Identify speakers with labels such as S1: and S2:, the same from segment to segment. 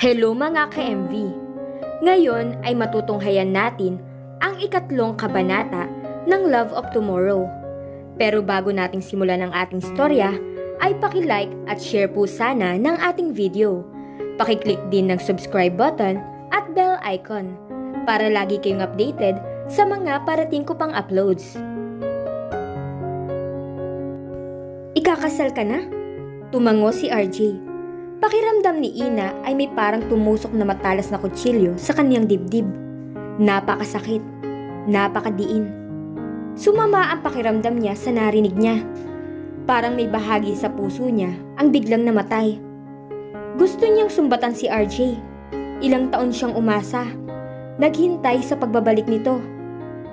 S1: Hello mga ka-MV! Ngayon ay matutunghayan natin ang ikatlong kabanata ng Love of Tomorrow. Pero bago nating simulan ang ating storya, ay paki-like at share po sana ng ating video. Paki-click din ng subscribe button at bell icon para lagi kayong updated sa mga parating ko pang uploads. Ikakasal ka na? Tumango si RJ. Pakiramdam ni Ina ay may parang tumusok na matalas na kutsilyo sa kanyang dibdib. Napakasakit, napakadiin. Sumama ang pakiramdam niya sa narinig niya. Parang may bahagi sa puso niya ang biglang namatay. Gusto niyang sumbatan si RJ. Ilang taon siyang umasa. Naghintay sa pagbabalik nito.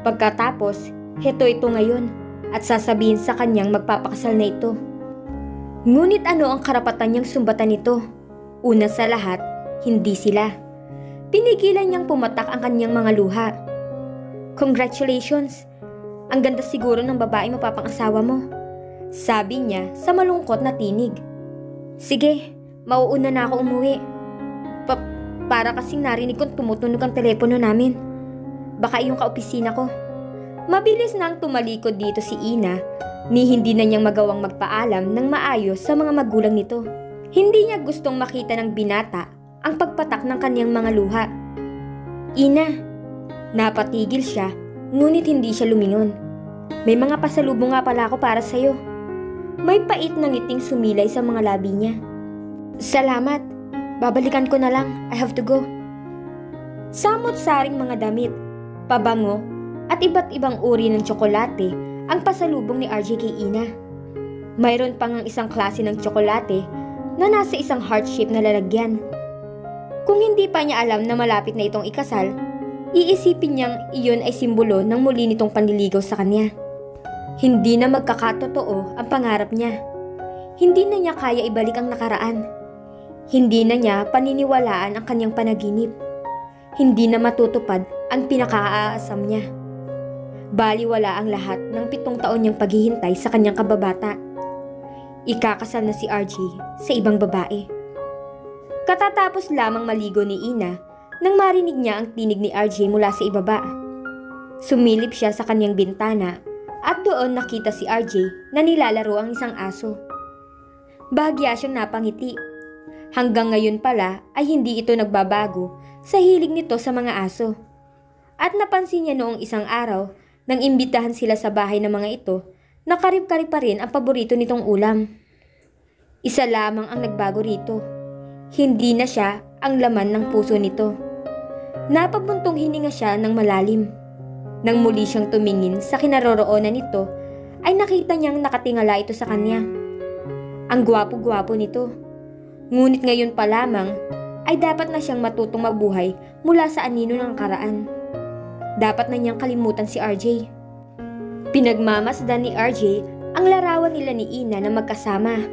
S1: Pagkatapos, heto ito ngayon at sasabihin sa kanyang magpapakasal na ito. Ngunit ano ang karapatan niyang sumbatan nito? Una sa lahat, hindi sila. Pinigilan niyang pumatak ang kanyang mga luha. Congratulations! Ang ganda siguro ng babae mapapangasawa mo. Sabi niya sa malungkot na tinig. Sige, mauuna na ako umuwi. Para kasing narinig kong tumutunog ang telepono namin. Baka iyong kaopisina ko. Mabilis nang tumalikod dito si Ina. Ni hindi na niyang magawang magpaalam ng maayos sa mga magulang nito. Hindi niya gustong makita ng binata ang pagpatak ng kanyang mga luha. Ina, napatigil siya, ngunit hindi siya lumingon. May mga pasalubong nga pala ako para sa'yo. May pait na ngiting sumilay sa mga labi niya. Salamat, babalikan ko na lang, I have to go. Samot-saring mga damit, pabango, at iba't ibang uri ng tsokolate ang pasalubong ni RJ kay Ina. Mayroon pang ang isang klase ng tsokolate na nasa isang heart-shape na lalagyan. Kung hindi pa niya alam na malapit na itong ikasal, iisipin niyang iyon ay simbolo ng muli nitong panliligaw sa kanya. Hindi na magkakatotoo ang pangarap niya. Hindi na niya kaya ibalik ang nakaraan. Hindi na niya paniniwalaan ang kanyang panaginip. Hindi na matutupad ang pinakaaasam niya. Baliwala ang lahat ng 7 taon niyang paghihintay sa kanyang kababata. Ikakasal na si RJ sa ibang babae. Katatapos lamang maligo ni Ina nang marinig niya ang tinig ni RJ mula sa ibaba. Sumilip siya sa kanyang bintana at doon nakita si RJ na nilalaro ang isang aso. Bahagya siyang napangiti. Hanggang ngayon pala ay hindi ito nagbabago sa hilig nito sa mga aso. At napansin niya noong isang araw nang imbitahan sila sa bahay ng mga ito, nakarib-karib pa rin ang paborito nitong ulam. Isa lamang ang nagbago rito. Hindi na siya ang laman ng puso nito. Napabuntong hininga siya ng malalim. Nang muli siyang tumingin sa kinaroroonan nito, ay nakita niyang nakatingala ito sa kanya. Ang gwapo-gwapo nito. Ngunit ngayon pa lamang, ay dapat na siyang matutong mabuhay mula sa anino ng karaan. Dapat na niyang kalimutan si RJ. Pinagmamasdan ni RJ ang larawan nila ni Ina na magkasama.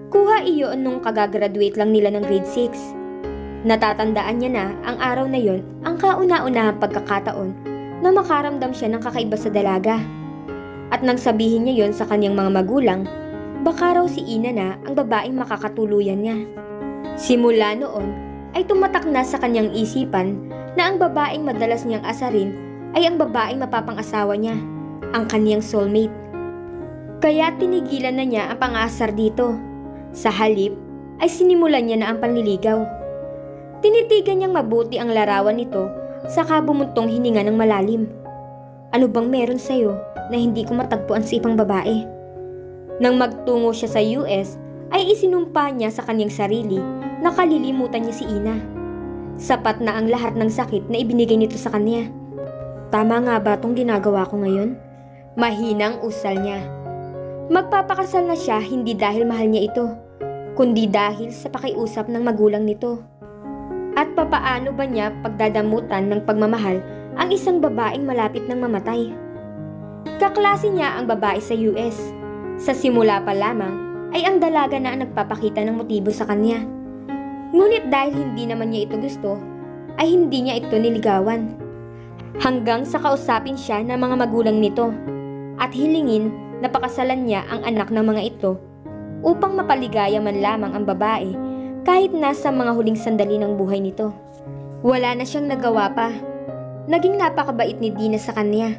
S1: Kuha iyon nung kagagraduate lang nila ng grade 6. Natatandaan niya na ang araw na yon ang kauna-unahang pagkakataon na makaramdam siya ng kakaiba sa dalaga. At nang sabihin niya yon sa kanyang mga magulang, baka raw si Ina na ang babaeng makakatuluyan niya. Simula noon ay tumatak na sa kanyang isipan na ang babaeng madalas niyang asarin ay ang babaeng mapapangasawa niya, ang kaniyang soulmate. Kaya tinigilan na niya ang pang-aasar dito. Sa halip ay sinimulan niya na ang panliligaw. Tinitigan niyang mabuti ang larawan nito saka bumuntong hininga ng malalim. Ano bang meron sa'yo na hindi ko matagpuan sa ibang babae? Nang magtungo siya sa US ay isinumpa niya sa kanyang sarili na kalilimutan niya si Ina. Sapat na ang lahat ng sakit na ibinigay nito sa kanya. Tama nga ba itong ginagawa ko ngayon? Mahinang usal niya. Magpapakasal na siya hindi dahil mahal niya ito, kundi dahil sa pakiusap ng magulang nito. At papaano ba niya pagdadamutan ng pagmamahal ang isang babaeng malapit ng mamatay? Kaklase niya ang babae sa US. Sa simula pa lamang ay ang dalaga na ang nagpapakita ng motibo sa kanya. Ngunit dahil hindi naman niya ito gusto, ay hindi niya ito niligawan. Hanggang sa kausapin siya ng mga magulang nito at hilingin na pakasalan niya ang anak ng mga ito upang mapaligaya man lamang ang babae kahit nasa mga huling sandali ng buhay nito. Wala na siyang nagawa pa. Naging napakabait ni Dina sa kanya.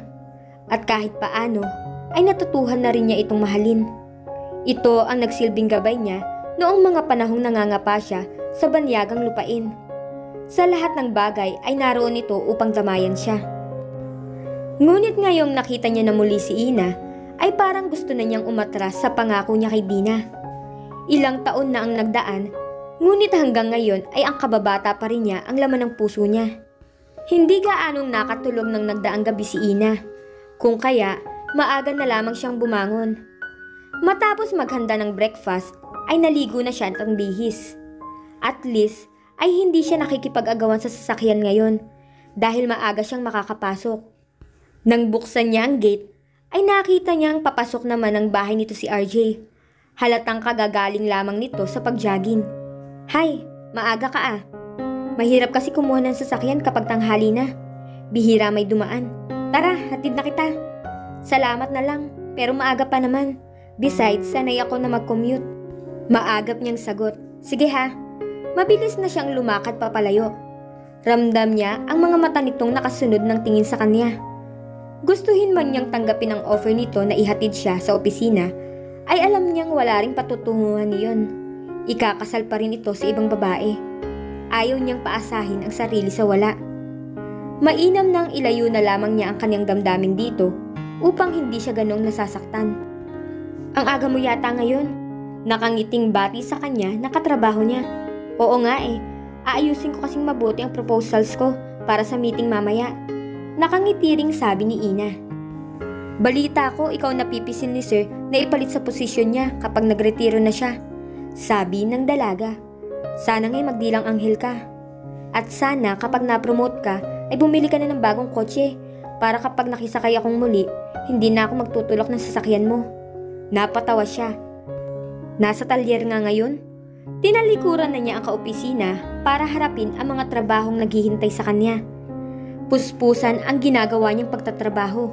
S1: At kahit paano, ay natutuhan na rin niya itong mahalin. Ito ang nagsilbing gabay niya noong mga panahong nangangapa siya sa banyagang lupain. Sa lahat ng bagay ay naroon ito upang damayan siya. Ngunit ngayong nakita niya na muli si Ina, ay parang gusto na niyang umatras sa pangako niya kay Dina. Ilang taon na ang nagdaan, ngunit hanggang ngayon ay ang kababata pa rin niya ang laman ng puso niya. Hindi gaanong nakatulog ng nagdaang gabi si Ina, kung kaya maaga na lamang siyang bumangon. Matapos maghanda ng breakfast ay naligo na siya ng bihis. At least ay hindi siya nakikipag-agawan sa sasakyan ngayon dahil maaga siyang makakapasok. Nang buksan niya ang gate ay nakita niyang papasok naman ng bahay nito si RJ. Halatang kagagaling lamang nito sa pag-jogging. "Hay, maaga ka ah. Mahirap kasi kumuha ng sasakyan kapag tanghali na. Bihira may dumaan. Tara, hatid na kita." "Salamat na lang, pero maaga pa naman. Besides, sanay ako na mag-commute." Maagap niyang sagot. "Sige ha." Mabilis na siyang lumakad papalayo. Ramdam niya ang mga mata nitong nakasunod ng tingin sa kanya. Gustuhin man niyang tanggapin ang offer nito na ihatid siya sa opisina, ay alam niyang wala ring patutunguhan niyon. Ikakasal pa rin ito sa ibang babae. Ayaw niyang paasahin ang sarili sa wala. Mainam nang ilayo na lamang niya ang kanyang damdamin dito upang hindi siya ganong nasasaktan. "Ang aga mo yata ngayon." Nakangiting bati sa kanya na katrabaho niya. "Oo nga eh, aayusin ko kasing mabuti ang proposals ko para sa meeting mamaya." Nakangiti ring sabi ni Ina. "Balita ko ikaw napipisil ni Sir na ipalit sa posisyon niya kapag nagretiro na siya," sabi ng dalaga. "Sana nga'y magdilang anghel ka. At sana kapag na-promote ka ay bumili ka na ng bagong kotse para kapag nakisakay akong muli, hindi na ako magtutulak ng sasakyan mo." Napatawa siya. Nasa talyer nga ngayon. Tinalikuran na niya ang kaopisina para harapin ang mga trabahong naghihintay sa kanya. Puspusan ang ginagawa niyang pagtatrabaho.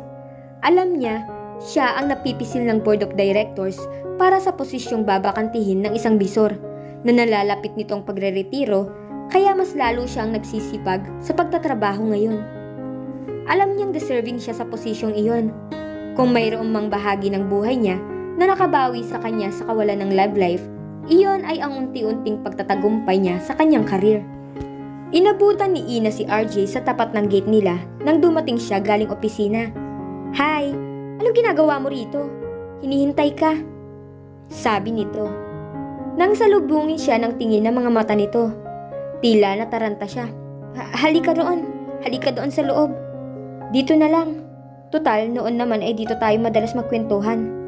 S1: Alam niya, siya ang napipisil ng Board of Directors para sa posisyong babakantihin ng isang bisor na nalalapit nitong pagreretiro, kaya mas lalo siyang nagsisipag sa pagtatrabaho ngayon. Alam niyang deserving siya sa posisyong iyon. Kung mayroong mang bahagi ng buhay niya na nakabawi sa kanya sa kawalan ng love life, iyon ay ang unti-unting pagtatagumpay niya sa kanyang karir. Inabutan ni Ina si RJ sa tapat ng gate nila nang dumating siya galing opisina. "Hi, anong ginagawa mo rito? Hinihintay ka," sabi nito. Nang salubungin siya ng tingin ng mga mata nito, tila nataranta siya. Halika doon sa loob. Dito na lang. Tutal, noon naman ay dito tayo madalas magkwentuhan."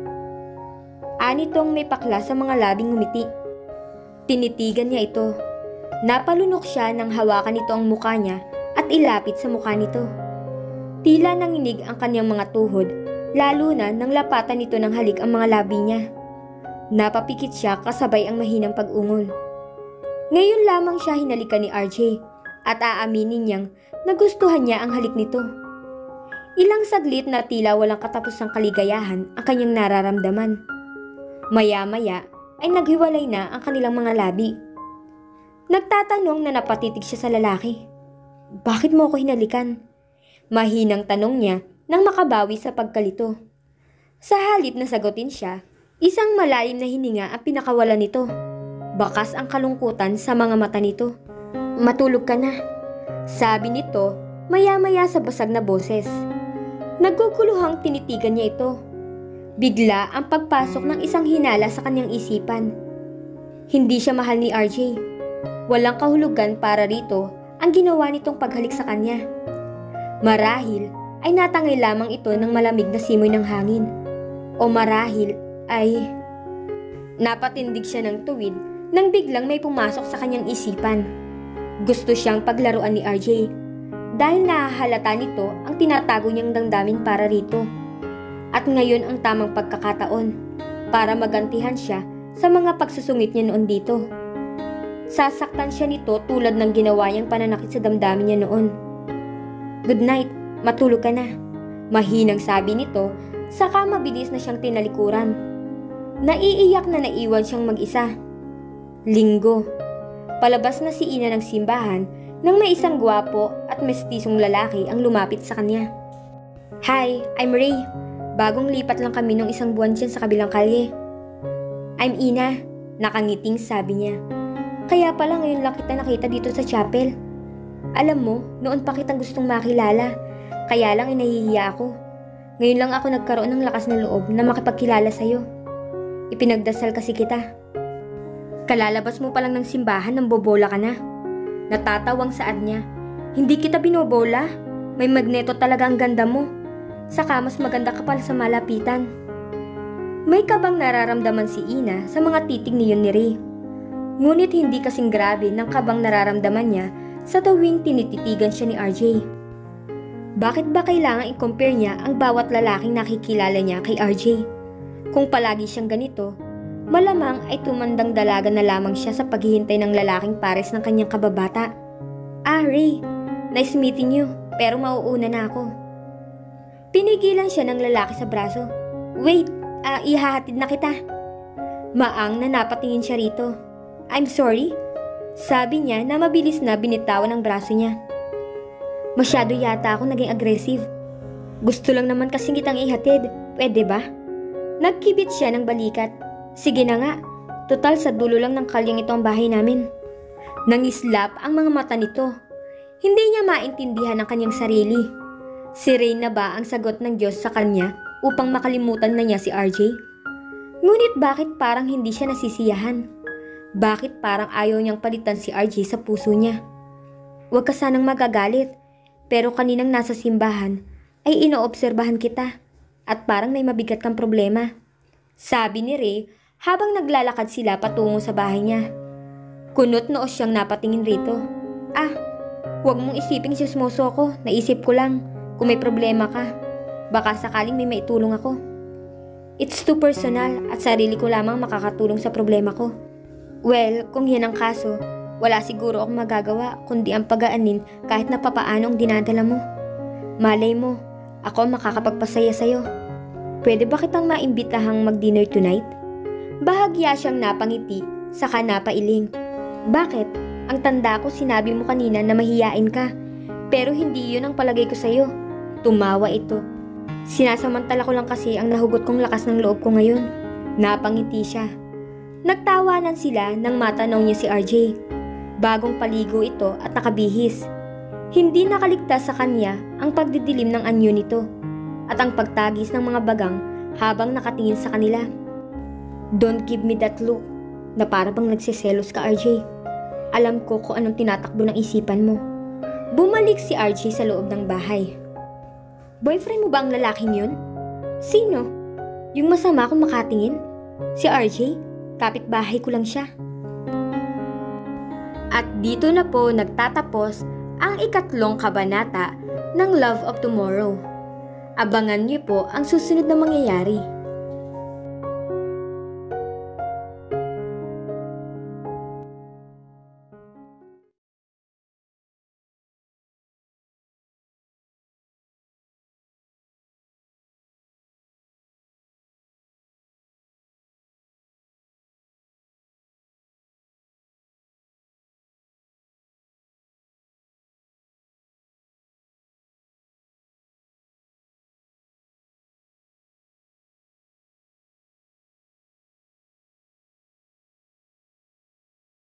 S1: Anitong may pakla sa mga labing ngumiti. Tinitigan niya ito. Napalunok siya nang hawakan nito ang mukha niya at ilapit sa mukha nito. Tila nanginig ang kanyang mga tuhod, lalo na nang lapatan nito ng halik ang mga labi niya. Napapikit siya kasabay ang mahinang pag-ungol. Ngayon lamang siya hinalikan ni RJ at aaminin niyang nagustuhan niya ang halik nito. Ilang saglit na tila walang katapusang kaligayahan ang kanyang nararamdaman. Maya-maya ay naghiwalay na ang kanilang mga labi. Nagtatanong na napatitig siya sa lalaki. "Bakit mo ako hinalikan?" Mahinang tanong niya nang makabawi sa pagkalito. Sa halip na sagutin siya, isang malalim na hininga ang pinakawalan nito. Bakas ang kalungkutan sa mga mata nito. "Matulog ka na," sabi nito maya-maya sa basag na boses. Naguguluhang tinitigan niya ito. Bigla ang pagpasok ng isang hinala sa kanyang isipan. Hindi siya mahal ni RJ. Walang kahulugan para rito ang ginawa nitong paghalik sa kanya. Marahil ay natangay lamang ito ng malamig na simoy ng hangin. O marahil ay napatindig siya ng tuwid nang biglang may pumasok sa kanyang isipan. Gusto siyang paglaruan ni RJ dahil nahahalata nito ang tinatago niyang damdamin para rito. At ngayon ang tamang pagkakataon para magantihan siya sa mga pagsusungit niya noon dito. Sasaktan siya nito tulad ng ginawa niyang pananakit sa damdamin niya noon. "Good night, matulog ka na," mahinang sabi nito, saka mabilis na siyang tinalikuran. Naiiyak na naiwan siyang mag-isa. Linggo. Palabas na si Ina ng simbahan nang may isang gwapo at mestisong lalaki ang lumapit sa kanya. Hi, I'm Ray. Bagong lipat lang kami nung isang buwan dyan sa kabilang kalye. I'm Ina, nakangiting sabi niya. Kaya pala ngayon lang kita nakita dito sa chapel. Alam mo, noon pa kitang gustong makilala, kaya lang nahihiya ako. Ngayon lang ako nagkaroon ng lakas na loob na makipagkilala sa'yo. Ipinagdasal kasi kita. Kalalabas mo pa lang ng simbahan nang bobola ka na. Natatawang saad niya. Hindi kita binobola. May magneto talaga ang ganda mo. Saka mas maganda ka pala sa malapitan. May kabang nararamdaman si Ina sa mga titig niyon ni Ray. Ngunit hindi kasing grabe ng kabang nararamdaman niya sa tuwing tinititigan siya ni RJ. Bakit ba kailangan i-compare niya ang bawat lalaking nakikilala niya kay RJ? Kung palagi siyang ganito, malamang ay tumandang dalaga na lamang siya sa paghihintay ng lalaking pares ng kanyang kababata. Ray, nice meeting you, pero mauuna na ako. Pinigilan siya ng lalaki sa braso. Wait, ihahatid na kita. Maang na napatingin siya rito. I'm sorry, sabi niya na mabilis na binitawan ang braso niya. Masyado yata ako naging aggressive. Gusto lang naman kasing kitang ihatid, pwede ba? Nagkibit siya ng balikat. Sige na nga, total sa dulo lang ng kalyang ito ang bahay namin. Nangislap ang mga mata nito. Hindi niya maintindihan ang kanyang sarili. Si Ray na ba ang sagot ng Diyos sa kanya upang makalimutan na niya si RJ? Ngunit bakit parang hindi siya nasisiyahan? Bakit parang ayaw niyang palitan si RJ sa puso niya? Huwag ka sanang magagalit, pero kaninang nasa simbahan ay inoobserbahan kita at parang may mabigat kang problema. Sabi ni Ray habang naglalakad sila patungo sa bahay niya. Kunot noo siyang napatingin rito. Huwag mong isiping sismoso ko, naisip ko lang. Kung may problema ka, baka sakaling may maitulong ako. It's too personal at sarili ko lamang makakatulong sa problema ko. Well, kung yan ang kaso, wala siguro akong magagawa kundi ang pag-aanin kahit na papaano ang dinadala mo. Malay mo, ako ang makakapagpasaya sa'yo. Pwede ba kitang maimbitahang mag-dinner tonight? Bahagya siyang napangiti, saka napailing. Bakit? Ang tanda ko sinabi mo kanina na mahiyain ka, pero hindi yun ang palagay ko sa'yo. Tumawa ito. Sinasamantala ko lang kasi ang nahugot kong lakas ng loob ko ngayon. Napangiti siya. Nagtawanan sila nang matanaw niya si RJ. Bagong paligo ito at nakabihis. Hindi nakaligtas sa kanya ang pagdidilim ng anyo nito at ang pagtagis ng mga bagang habang nakatingin sa kanila. Don't give me that look na para bang nagsiselos ka, RJ. Alam ko kung anong tinatakbo ng isipan mo. Bumalik si RJ sa loob ng bahay. Boyfriend mo ba ang lalaking yun? Sino? Yung masama akong makatingin? Si RJ? Kapitbahay ko lang siya. At dito na po nagtatapos ang ikatlong kabanata ng Love of Tomorrow. Abangan niyo po ang susunod na mangyayari.